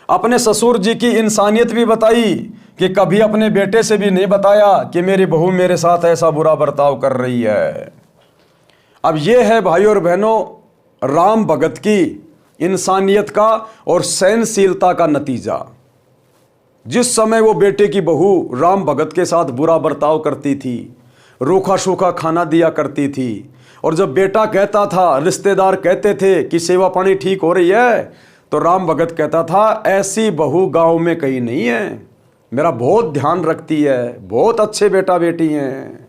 अपने ससुर जी की इंसानियत भी बताई कि कभी अपने बेटे से भी नहीं बताया कि मेरी बहू मेरे साथ ऐसा बुरा बर्ताव कर रही है। अब यह है भाई और बहनों राम भगत की इंसानियत का और सहनशीलता का नतीजा। जिस समय वो बेटे की बहू राम भगत के साथ बुरा बर्ताव करती थी, रूखा सूखा खाना दिया करती थी, और जब बेटा कहता था, रिश्तेदार कहते थे कि सेवा पानी ठीक हो रही है, तो राम भगत कहता था ऐसी बहू गांव में कहीं नहीं है, मेरा बहुत ध्यान रखती है, बहुत अच्छे बेटा बेटी हैं।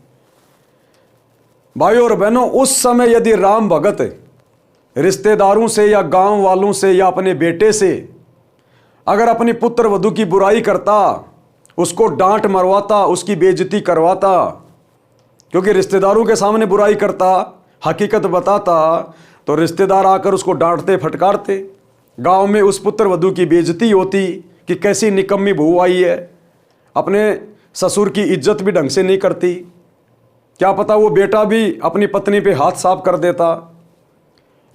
भाई और बहनों उस समय यदि राम भगत रिश्तेदारों से या गांव वालों से या अपने बेटे से अगर अपनी पुत्र वधू की बुराई करता, उसको डांट मरवाता, उसकी बेइज्जती करवाता, क्योंकि रिश्तेदारों के सामने बुराई करता, हकीकत बताता, तो रिश्तेदार आकर उसको डांटते फटकारते, गांव में उस पुत्र वधू की बेइज्जती होती कि कैसी निकम्मी बहू आई है, अपने ससुर की इज्जत भी ढंग से नहीं करती। क्या पता वो बेटा भी अपनी पत्नी पे हाथ साफ कर देता।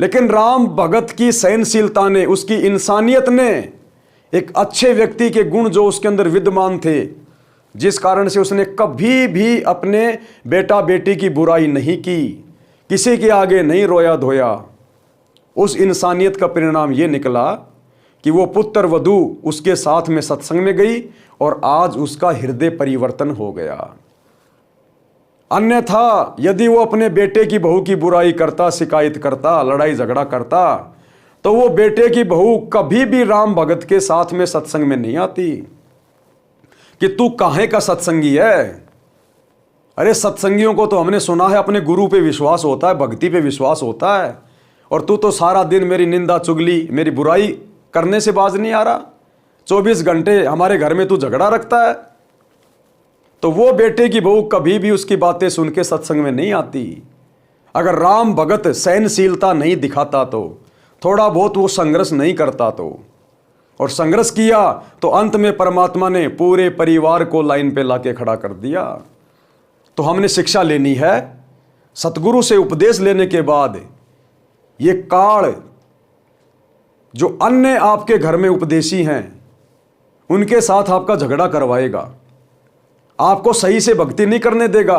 लेकिन राम भगत की सहनशीलता ने, उसकी इंसानियत ने, एक अच्छे व्यक्ति के गुण जो उसके अंदर विद्यमान थे, जिस कारण से उसने कभी भी अपने बेटा बेटी की बुराई नहीं की, किसी के आगे नहीं रोया धोया, उस इंसानियत का परिणाम ये निकला कि वो पुत्र वधू उसके साथ में सत्संग में गई और आज उसका हृदय परिवर्तन हो गया। अन्यथा यदि वो अपने बेटे की बहू की बुराई करता, शिकायत करता, लड़ाई झगड़ा करता, तो वो बेटे की बहू कभी भी राम भगत के साथ में सत्संग में नहीं आती कि तू काहे का सत्संगी है। अरे सत्संगियों को तो हमने सुना है अपने गुरु पे विश्वास होता है, भक्ति पे विश्वास होता है, और तू तो सारा दिन मेरी निंदा चुगली, मेरी बुराई करने से बाज नहीं आ रहा, 24 घंटे हमारे घर में तू झगड़ा रखता है। तो वो बेटे की बहू कभी भी उसकी बातें सुन के सत्संग में नहीं आती। अगर राम भगत सहनशीलता नहीं दिखाता, तो थोड़ा बहुत वो संघर्ष नहीं करता, तो और संघर्ष किया तो अंत में परमात्मा ने पूरे परिवार को लाइन पे लाके खड़ा कर दिया। तो हमने शिक्षा लेनी है, सतगुरु से उपदेश लेने के बाद ये काल जो अन्य आपके घर में उपदेशी हैं उनके साथ आपका झगड़ा करवाएगा, आपको सही से भक्ति नहीं करने देगा,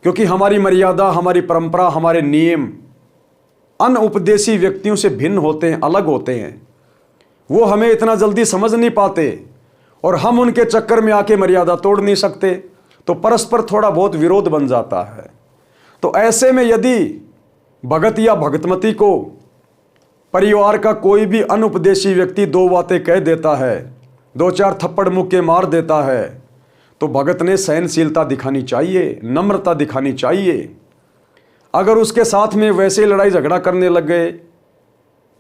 क्योंकि हमारी मर्यादा, हमारी परंपरा, हमारे नियम अन्य उपदेशी व्यक्तियों से भिन्न होते हैं, अलग होते हैं। वो हमें इतना जल्दी समझ नहीं पाते और हम उनके चक्कर में आके मर्यादा तोड़ नहीं सकते, तो परस्पर थोड़ा बहुत विरोध बन जाता है। तो ऐसे में यदि भगत या भगतमती को परिवार का कोई भी अनुपदेशी व्यक्ति दो बातें कह देता है, दो चार थप्पड़ मुक्के मार देता है, तो भगत ने सहनशीलता दिखानी चाहिए, नम्रता दिखानी चाहिए। अगर उसके साथ में वैसे लड़ाई झगड़ा करने लग गए,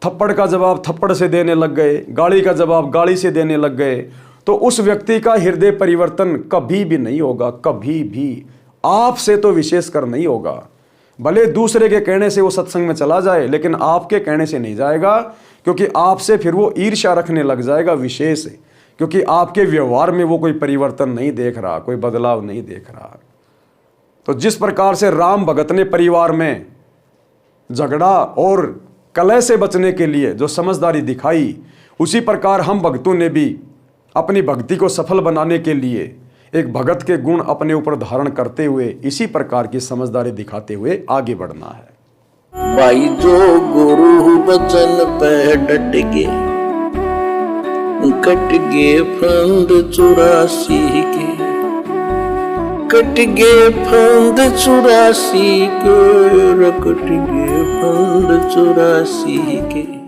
थप्पड़ का जवाब थप्पड़ से देने लग गए, गाली का जवाब गाली से देने लग गए, तो उस व्यक्ति का हृदय परिवर्तन कभी भी नहीं होगा, कभी भी, आपसे तो विशेषकर नहीं होगा। भले दूसरे के कहने से वो सत्संग में चला जाए, लेकिन आपके कहने से नहीं जाएगा, क्योंकि आपसे फिर वो ईर्ष्या रखने लग जाएगा विशेष, क्योंकि आपके व्यवहार में वो कोई परिवर्तन नहीं देख रहा, कोई बदलाव नहीं देख रहा। तो जिस प्रकार से राम भगत ने परिवार में झगड़ा और कलह से बचने के लिए जो समझदारी दिखाई, उसी प्रकार हम भक्तों ने भी अपनी भक्ति को सफल बनाने के लिए एक भगत के गुण अपने ऊपर धारण करते हुए इसी प्रकार की समझदारी दिखाते हुए आगे बढ़ना है। भाई जो गुरु बचन पे डट गए, कट गए फंद 84 के, कट गए फंद 84 के, कट गए फंद 84 के।